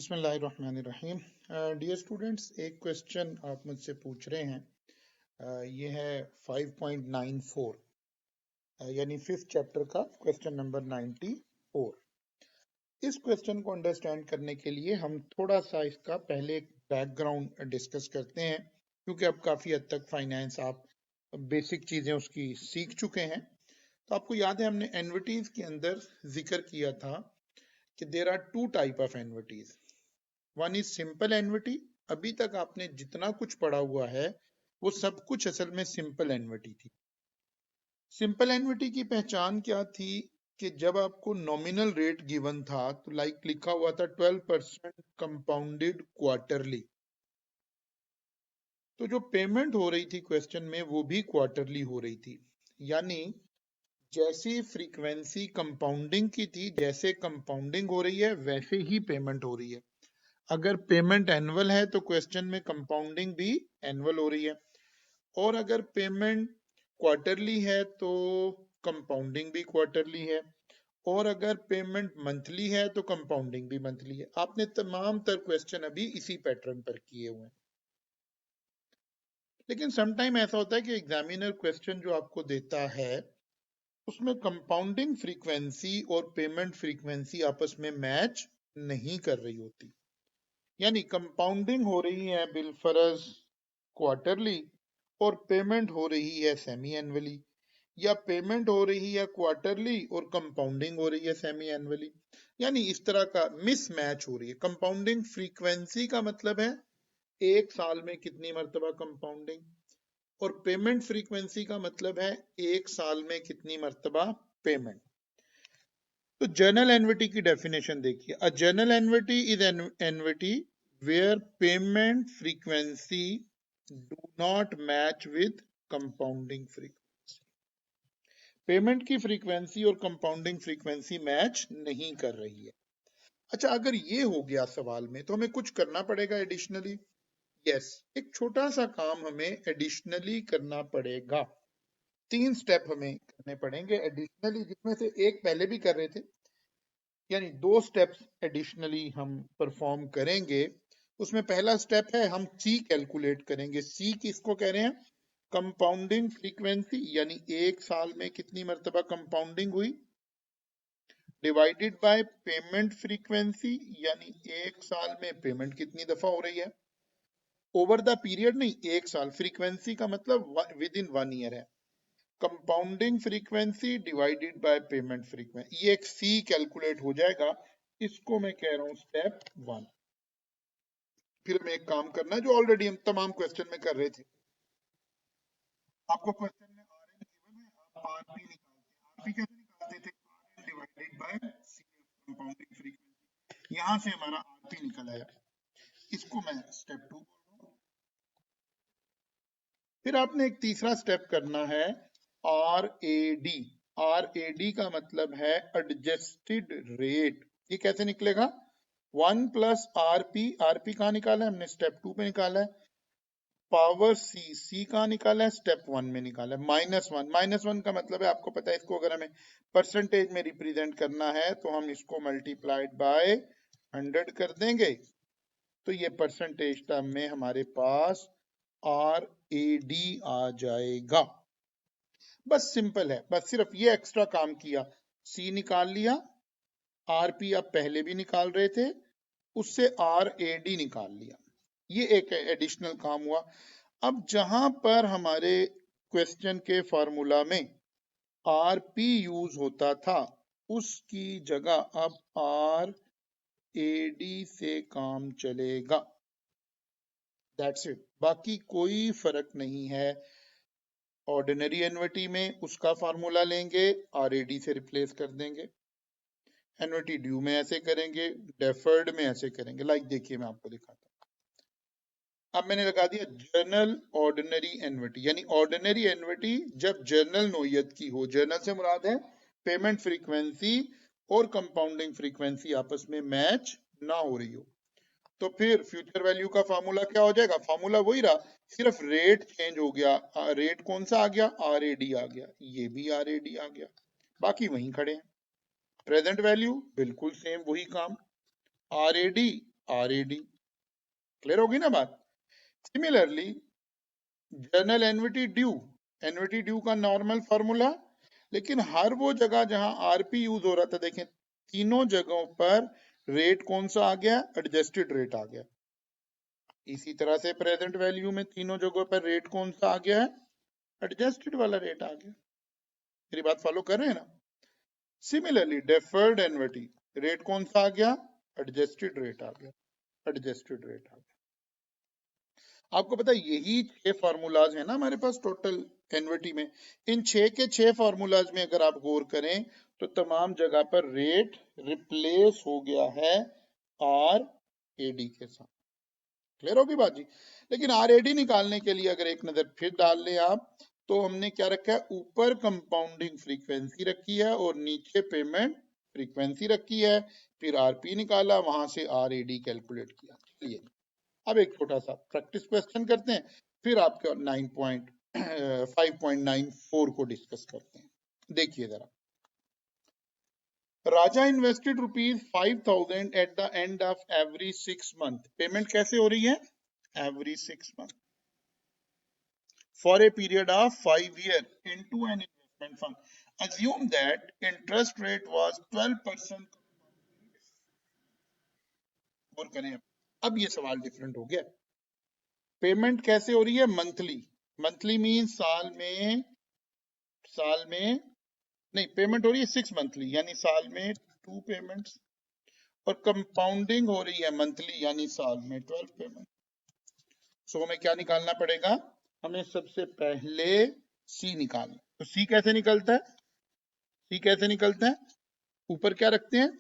बिस्मिल्लाहिर्रहमानिर्रहीम। Dear students, एक question आप मुझसे पूछ रहे हैं। ये है 5.94 यानी 5th चैप्टर का क्वेश्चन नंबर 94। इस क्वेश्चन को अंडरस्टैंड करने के लिए हम थोड़ा सा इसका पहले एक बैकग्राउंड डिस्कस करते हैं, क्योंकि अब काफी हद तक फाइनेंस आप बेसिक चीजें उसकी सीख चुके हैं। तो आपको याद है हमने एन्युटीज के अंदर जिक्र किया था कि there are two type of annuities. One is simple annuity. अभी तक आपने जितना कुछ पढ़ा हुआ है वो सब कुछ असल में सिंपल एन्युटी थी। सिंपल एन्युटी की पहचान क्या थी कि जब आपको नॉमिनल रेट गिवन था तो लाइक लिखा हुआ था 12% कंपाउंडेड क्वार्टरली, तो जो पेमेंट हो रही थी क्वेश्चन में वो भी क्वार्टरली हो रही थी। यानी जैसी फ्रीक्वेंसी कंपाउंडिंग की थी, जैसे कंपाउंडिंग हो रही है वैसे ही पेमेंट हो रही है। अगर पेमेंट एनुअल है तो क्वेश्चन में कंपाउंडिंग भी एनुअल हो रही है, और अगर पेमेंट क्वार्टरली है तो कंपाउंडिंग भी क्वार्टरली है, और अगर पेमेंट मंथली है तो कंपाउंडिंग भी मंथली है। आपने तमाम तर क्वेश्चन अभी इसी पैटर्न पर किए हुए हैं। लेकिन समटाइम ऐसा होता है कि एग्जामिनर क्वेश्चन जो आपको देता है उसमें कंपाउंडिंग फ्रीक्वेंसी और पेमेंट फ्रीक्वेंसी आपस में मैच नहीं कर रही होती। यानी कंपाउंडिंग हो रही है बिलफरज क्वार्टरली और पेमेंट हो रही है सेमी एनुअली, या पेमेंट हो रही है क्वार्टरली और कंपाउंडिंग हो रही है सेमी एनुअली। यानी इस तरह का मिसमैच हो रही है। कंपाउंडिंग फ्रीक्वेंसी का मतलब है एक साल में कितनी मर्तबा कंपाउंडिंग, और पेमेंट फ्रीक्वेंसी का मतलब है एक साल में कितनी मर्तबा पेमेंट। तो जर्नल एन्युटी की डेफिनेशन देखिए। A general annuity is an annuity where payment frequency do not match with compounding frequency. Payment की फ्रीक्वेंसी और कंपाउंडिंग फ्रीक्वेंसी मैच नहीं कर रही है। अच्छा, अगर ये हो गया सवाल में तो हमें कुछ करना पड़ेगा एडिशनली। यस, एक छोटा सा काम हमें एडिशनली करना पड़ेगा। 3 स्टेप हमें करने पड़ेंगे एडिशनली, जिसमें से एक पहले भी कर रहे थे। यानी 2 स्टेप्स एडिशनली हम परफॉर्म करेंगे। उसमें पहला स्टेप है हम सी कैलकुलेट करेंगे। सी किसको कह रहे हैं? कंपाउंडिंग फ्रीक्वेंसी, यानी एक साल में कितनी मर्तबा कंपाउंडिंग हुई, डिवाइडेड बाय पेमेंट फ्रीक्वेंसी, यानी एक साल में पेमेंट कितनी दफा हो रही है। ओवर द पीरियड नहीं, एक साल। फ्रीक्वेंसी का मतलब विद इन 1 ईयर है। Compounding frequency divided by payment frequency, ये एक सी कैलकुलेट हो जाएगा। इसको मैं कह रहा हूं स्टेप 1। फिर हमें एक काम करना है जो ऑलरेडी हम तमाम क्वेश्चन में कर रहे थे। आपको क्वेश्चन में आर एन गिवन है, आप आरपी निकालते हैं। आरपी कैसे निकालते थे? R N divided by C compounding frequency. यहां से हमारा आरपी निकल आया। इसको मैं स्टेप 2 बोल रहा हूं। फिर आपने एक तीसरा स्टेप करना है, R A D. R A D का मतलब है एडजस्टेड रेट। ये कैसे निकलेगा? 1 प्लस आरपी। आरपी कहाँ निकाला है हमने? स्टेप 2 पे निकाला है। पावर सी, सी कहाँ निकाला है? स्टेप 1 में निकाला है। -1। -1 का मतलब है, आपको पता है, इसको अगर हमें परसेंटेज में रिप्रेजेंट करना है तो हम इसको मल्टीप्लाइड बाय 100 कर देंगे, तो ये परसेंटेज टर्म में हमारे पास आर ए डी आ जाएगा। बस सिंपल है, बस सिर्फ ये एक्स्ट्रा काम किया। सी निकाल लिया, आरपी आप पहले भी निकाल रहे थे, उससे आर ए डी निकाल लिया। ये एक एडिशनल काम हुआ। अब जहां पर हमारे क्वेश्चन के फॉर्मूला में आरपी यूज होता था उसकी जगह अब आर ए डी से काम चलेगा। दैट्स इट, बाकी कोई फर्क नहीं है। ऑर्डिनरी एन्युटी में उसका फार्मूला लेंगे, आरएडी से रिप्लेस कर देंगे। एन्युटी ड्यू में ऐसे करेंगे, डेफर्ड में ऐसे करेंगे। लाइक देखिए मैं आपको दिखाता हूं। अब मैंने लगा दिया जर्नल ऑर्डिनरी एन्युटी, यानी ऑर्डिनरी एन्युटी जब जर्नल नोयत की हो। जर्नल से मुराद है पेमेंट फ्रीक्वेंसी और कंपाउंडिंग फ्रीक्वेंसी आपस में मैच ना हो रही हो, तो फिर फ्यूचर वैल्यू का फार्मूला क्या हो जाएगा? फार्मूला वही रहा, सिर्फ रेट चेंज हो गया। रेट कौन सा आ गया? आर ए डी आ गया, ये भी आर ए डी आ गया, बाकी वहीं खड़े हैं। प्रेजेंट वैल्यू बिल्कुल सेम, वही काम। R A D RAD। Clear होगी ना बात? Similarly general annuity due, annuity due का नॉर्मल फॉर्मूला, लेकिन हर वो जगह जहां आरपी यूज हो रहा था, देखें तीनों जगहों पर रेट कौन सा आ गया? एडजस्टेड रेट आ गया। इसी तरह से प्रेजेंट वैल्यू में तीनों जगहों पर रेट कौन सा आ गया है? एडजस्टेड वाला रेट आ गया। मेरी बात फॉलो कर रहे हैं ना? सिमिलरली डेफर्ड एन्युटी, रेट कौन सा आ गया? एडजस्टेड रेट आ गया। एडजस्टेड रेट आ गया। आपको पता है यही 6 फॉर्मूलाज है ना हमारे पास टोटल एन्युटी में। इन 6 के 6 फॉर्मूलाज में अगर आप गौर करें तो तमाम जगह पर रेट रिप्लेस हो गया है आर एडी के साथ। क्लियर होगी बात जी? लेकिन आर एडी निकालने के लिए अगर एक नजर फिर डाल लें आप, तो हमने क्या रखा है? ऊपर कंपाउंडिंग फ्रीक्वेंसी रखी है और नीचे पेमेंट फ्रीक्वेंसी रखी है। फिर आरपी निकाला, वहां से आर एडी कैलकुलेट किया। चलिए अब एक छोटा सा प्रैक्टिस क्वेश्चन करते हैं, फिर आपके 5.94 को डिस्कस करते हैं। देखिए जरा, Raja invested ₹5,000 at the end of every 6 month. पेमेंट कैसे हो रही है? Every 6 month for a period of 5 years into an investment fund. Assume that interest rate was 12%। और करें, अब ये सवाल डिफरेंट हो गया। पेमेंट कैसे हो रही है? मंथली। मंथली मीन साल में नहीं, पेमेंट हो रही है 6 मंथली, यानी साल में 2 पेमेंट्स, और कंपाउंडिंग हो रही है मंथली, यानी साल में 12 पेमेंट। सो हमें क्या निकालना पड़ेगा? हमें सबसे पहले सी निकालना। तो सी कैसे निकलता है? सी कैसे निकलता है? ऊपर क्या रखते हैं?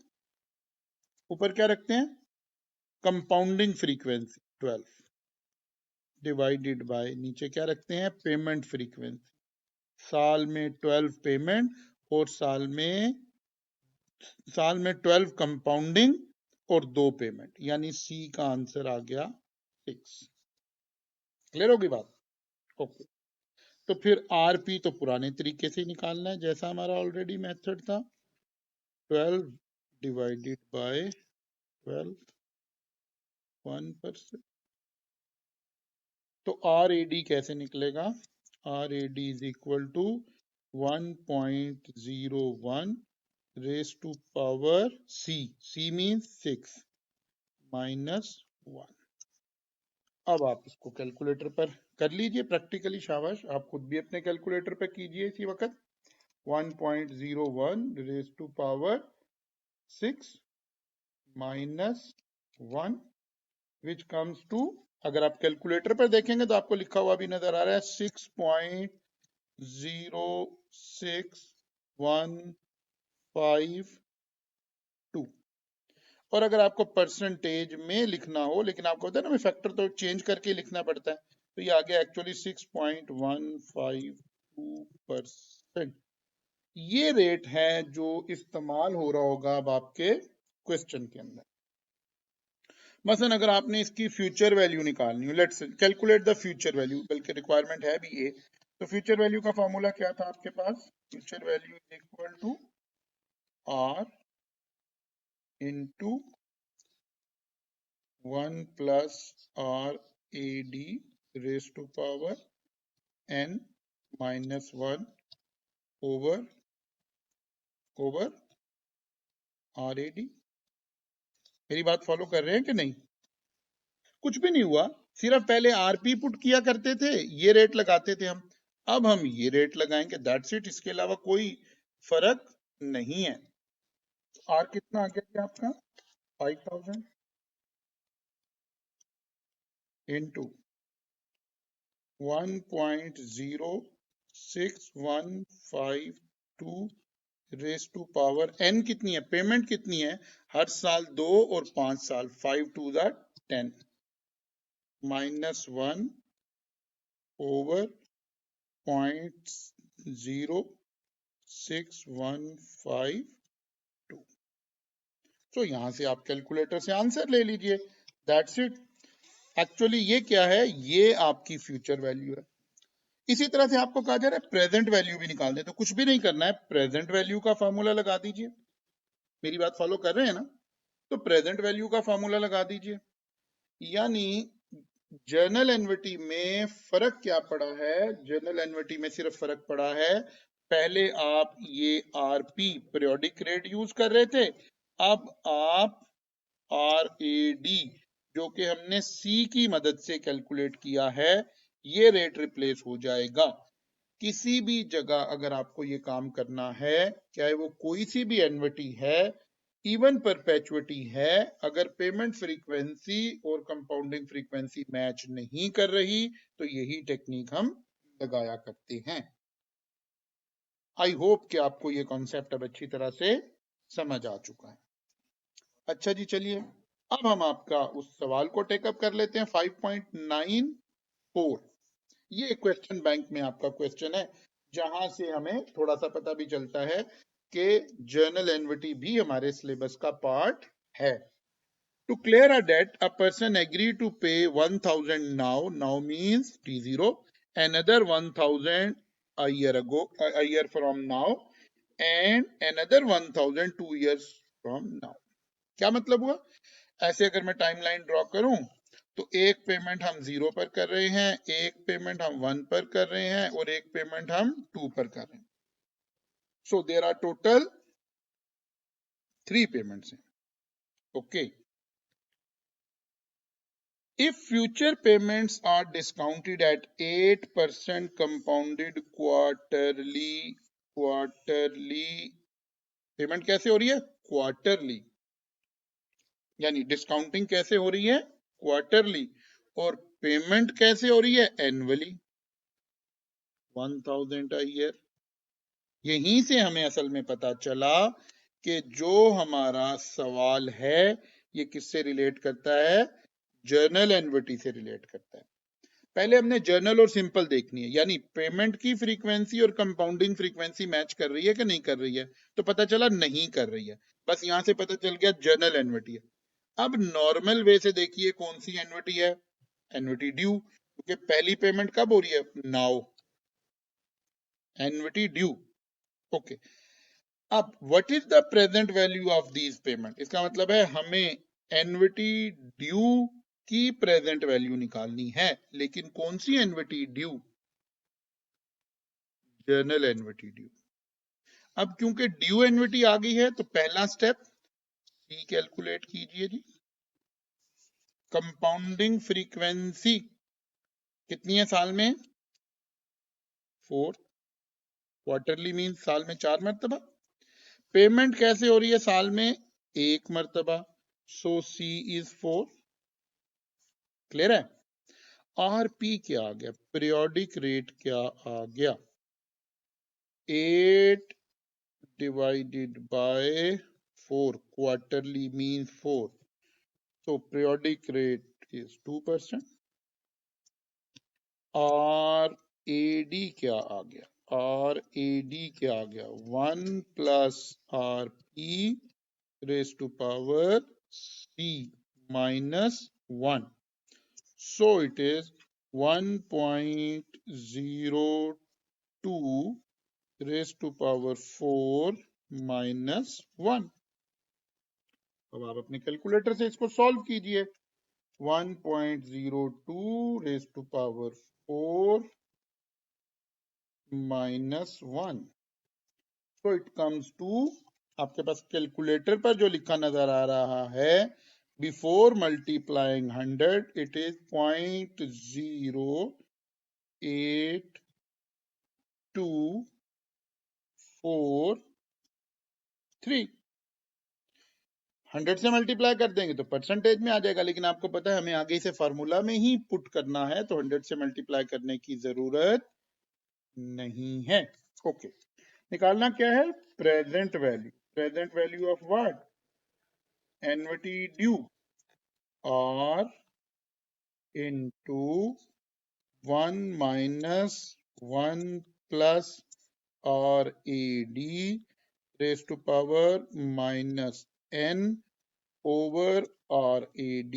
ऊपर क्या रखते हैं? कंपाउंडिंग फ्रीक्वेंसी 12 डिवाइडेड बाय, नीचे क्या रखते हैं? Payment frequency. साल में 12 पेमेंट और साल में 12 कंपाउंडिंग और 2 पेमेंट, यानी सी का आंसर आ गया 6। क्लियर होगी बात? ओके। तो फिर आरपी तो पुराने तरीके से निकालना है, जैसा हमारा ऑलरेडी मेथड था। 12 डिवाइडेड बाय 12, 1%। तो आर ए डी कैसे निकलेगा? R A D is equal to 1.01 raise to power C, C means 6 -1। अब आप इसको कैलकुलेटर पर कर लीजिए प्रैक्टिकली, शाबाश, आप खुद भी अपने कैलकुलेटर पर कीजिए इसी वक्त। 1.01 raise to power 6 -1 which comes to, अगर आप कैलकुलेटर पर देखेंगे तो आपको लिखा हुआ भी नजर आ रहा है 6.0615 2। और अगर आपको परसेंटेज में लिखना हो, लेकिन आपको पता है ना फैक्टर तो चेंज करके लिखना पड़ता है, तो ये आ गया एक्चुअली 6.152%। ये रेट है जो इस्तेमाल हो रहा होगा अब आपके क्वेश्चन के अंदर। मसलन अगर आपने इसकी फ्यूचर वैल्यू निकालनी हो, let's calculate the future value, बल्कि रिक्वायरमेंट है भी ये, तो फ्यूचर वैल्यू का फॉर्मूला क्या था आपके पास? Future value is equal to R into 1 plus R A D raise to power n -1 over R A D. मेरी बात फॉलो कर रहे हैं कि नहीं? कुछ भी नहीं हुआ, सिर्फ पहले आरपी पुट किया करते थे, ये रेट लगाते थे हम, अब हम ये रेट लगाएंगे, दैट्स इट। इसके अलावा कोई फर्क नहीं है। आर कितना आ गया आपका? 5000 into 1.0615 raise to power n कितनी है? पेमेंट कितनी है? हर साल 2 और 5 साल, 5 to the 10 -1 ओवर 0.6152। तो यहां से आप कैलकुलेटर से आंसर ले लीजिए, दैट्स इट। एक्चुअली ये क्या है? ये आपकी फ्यूचर वैल्यू है। इसी तरह से आपको कहा जा रहा है प्रेजेंट वैल्यू भी निकाल दे, तो कुछ भी नहीं करना है, प्रेजेंट वैल्यू का फॉर्मूला लगा दीजिए। मेरी बात फॉलो कर रहे हैं ना? तो प्रेजेंट वैल्यू का फॉर्मूला लगा दीजिए। यानी जर्नल एन्युटी में फर्क क्या पड़ा है? जर्नल एन्युटी में सिर्फ फर्क पड़ा है, पहले आप ये आरपी पीरियोडिक रेट यूज कर रहे थे, अब आप RAD जो कि हमने सी की मदद से कैलकुलेट किया है, ये रेट रिप्लेस हो जाएगा। किसी भी जगह अगर आपको ये काम करना है, चाहे वो कोई सी भी एन्युटी है, इवन परपेचुइटी है, अगर पेमेंट फ्रीक्वेंसी और कंपाउंडिंग फ्रीक्वेंसी मैच नहीं कर रही तो यही टेक्निक हम लगाया करते हैं। आई होप कि आपको ये कॉन्सेप्ट अब अच्छी तरह से समझ आ चुका है। अच्छा जी, चलिए अब हम आपका उस सवाल को टेकअप कर लेते हैं। 5.94, ये क्वेश्चन बैंक में आपका क्वेश्चन है, जहां से हमें थोड़ा सा पता भी चलता है कि जर्नल एन्युटी भी हमारे सिलेबस का पार्ट है। To clear a debt a person agree to pay 1000 now, now means T0, another 1000 a year from now and another 1000 2 years from now। क्या मतलब हुआ? ऐसे अगर मैं टाइमलाइन ड्रॉ करूं तो एक पेमेंट हम 0 पर कर रहे हैं, एक पेमेंट हम 1 पर कर रहे हैं और एक पेमेंट हम 2 पर कर रहे हैं। So there are total 3 payments हैं। Okay, if future payments are discounted at 8% compounded quarterly payment कैसे हो रही है? क्वार्टरली, यानी डिस्काउंटिंग कैसे हो रही है? क्वार्टरली। और पेमेंट कैसे हो रही है? Annually, 1000 a year। यहीं से हमें असल में पता चला कि जो हमारा सवाल है ये किससे रिलेट करता है? जर्नल एन्युटी से रिलेट करता है। पहले हमने जर्नल और सिंपल देखनी है, यानी पेमेंट की फ्रीक्वेंसी और कंपाउंडिंग फ्रीक्वेंसी मैच कर रही है कि नहीं कर रही है, तो पता चला नहीं कर रही है, बस यहां से पता चल गया जर्नल एन्युटी है। अब नॉर्मल वे से देखिए कौन सी एन्युटी है? एन्युटी ड्यू, क्योंकि पहली पेमेंट कब हो रही है? Now, annuity due. ओके, अब what is the present value of these payment? इसका मतलब है हमें एन्युटी ड्यू की प्रेजेंट वैल्यू निकालनी है, लेकिन कौन सी annuity due? General annuity due. अब क्योंकि ड्यू एन्युटी आ गई है तो पहला स्टेप सी कैलकुलेट कीजिए जी। कंपाउंडिंग फ्रीक्वेंसी कितनी है साल में? 4। क्वार्टरली मीन साल में 4 मरतबा। पेमेंट कैसे हो रही है? साल में 1 मरतबा। सो सी इज 4। क्लियर है? आरपी क्या आ गया? पीरियोडिक रेट क्या आ गया? 8 divided by 4, quarterly means 4, so periodic rate is 2%। RAD क्या आ गया? RAD क्या आ गया? 1 plus RP raised to power C minus 1, so it is 1.02 raised to power 4 minus 1। अब आप अपने कैलकुलेटर से इसको सॉल्व कीजिए। 1.02 raised to power 4 minus 1, so it comes to, आपके पास कैलकुलेटर पर जो लिखा नजर आ रहा है, बिफोर मल्टीप्लाइंग 100 it is 0.8243। 100 से मल्टीप्लाई कर देंगे तो परसेंटेज में आ जाएगा, लेकिन आपको पता है हमें आगे से फार्मूला में ही पुट करना है, तो 100 से मल्टीप्लाई करने की जरूरत नहीं है। ओके, निकालना क्या है? Present value. Present value of what? Annuity due, और into 1 minus 1 plus RAD raised to power minus n over RAD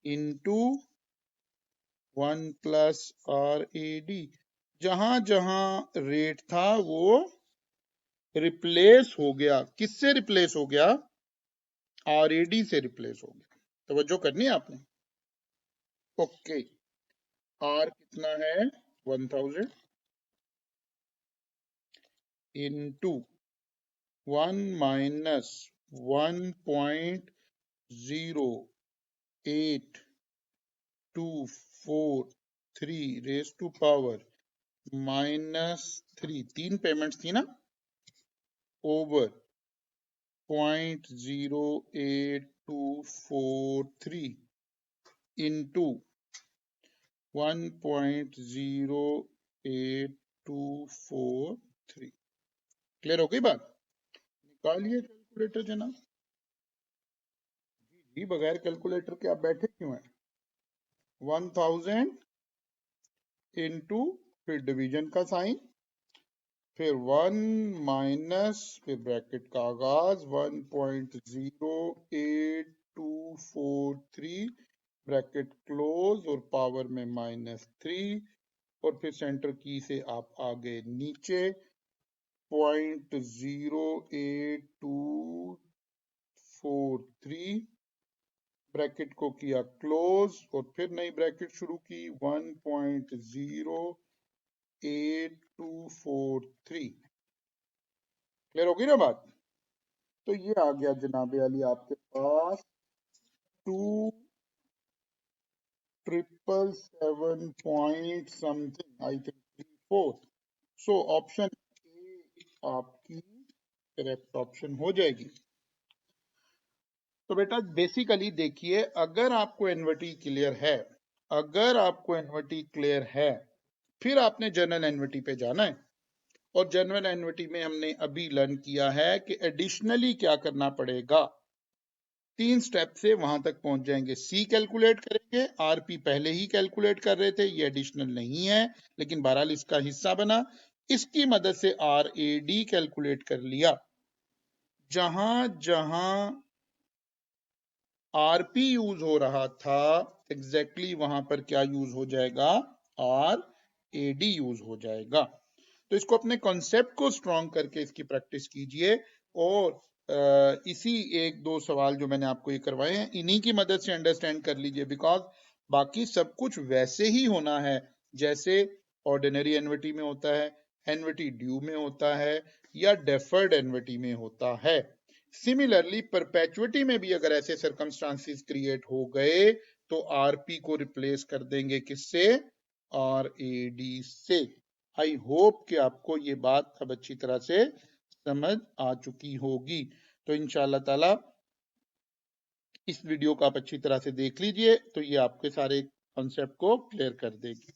into 1 plus RAD। जहां जहां रेट था वो रिप्लेस हो गया। किससे रिप्लेस हो गया? RAD से रिप्लेस हो गया। तवज्जो करनी है आपने। ओके, R कितना है 1000 into 1 minus 1.0823 raise to power -3, 3 payments थी ना, ओवर 0.08243 इंटू 1.08243। क्लियर हो गई बात? निकालिए कैलकुलेटर जनाब। जी, बगैर कैलकुलेटर के आप बैठे क्यों हैं? 1000 इंटू, फिर डिवीजन का साइन, फिर 1 माइनस, फिर ब्रैकेट का आगाज 1.08243 ब्रैकेट क्लोज और पावर में -3, और फिर सेंटर की से आप आ गए नीचे 0.08243 ब्रैकेट को किया क्लोज और फिर नई ब्रैकेट शुरू की 1.08243। क्लियर हो गई ना बात? तो ये आ गया जनाबे अली आपके पास 2,777 point something, I think 34। So option A आपकी करेक्ट ऑप्शन हो जाएगी। तो बेटा बेसिकली देखिए, अगर आपको एनवीटी क्लियर है, अगर आपको एनवीटी क्लियर है, फिर आपने जनरल एनवीटी पे जाना है। और जनरल एनवीटी में हमने अभी लर्न किया है कि एडिशनली क्या करना पड़ेगा। 3 स्टेप से वहां तक पहुंच जाएंगे। सी कैलकुलेट करेंगे, आरपी पहले ही कैलकुलेट कर रहे थे, ये एडिशनल नहीं है, लेकिन बहरहाल इसका हिस्सा बना। इसकी मदद से RAD कैलकुलेट कर लिया। जहां जहां RP यूज हो रहा था, एग्जैक्टली वहां पर क्या यूज हो जाएगा? RAD यूज हो जाएगा। तो इसको अपने कॉन्सेप्ट को स्ट्रॉन्ग करके इसकी प्रैक्टिस कीजिए, और इसी 1-2 सवाल जो मैंने आपको ये करवाए हैं, इन्हीं की मदद से अंडरस्टैंड कर लीजिए। बिकॉज बाकी सब कुछ वैसे ही होना है जैसे ऑर्डिनरी एनवीटी में होता है, एनवीटी ड्यू में होता है, या डेफर्ड एनवीटी में होता है। सिमिलरली परपेचुइटी में भी अगर ऐसे सर्कमस्टांसिस क्रिएट हो गए तो आरपी को रिप्लेस कर देंगे किससे? RAD से। आई होप कि आपको ये बात अब अच्छी तरह से समझ आ चुकी होगी। तो इंशाअल्लाह ताला इस वीडियो को आप अच्छी तरह से देख लीजिए, तो ये आपके सारे कॉन्सेप्ट को क्लियर कर देगी।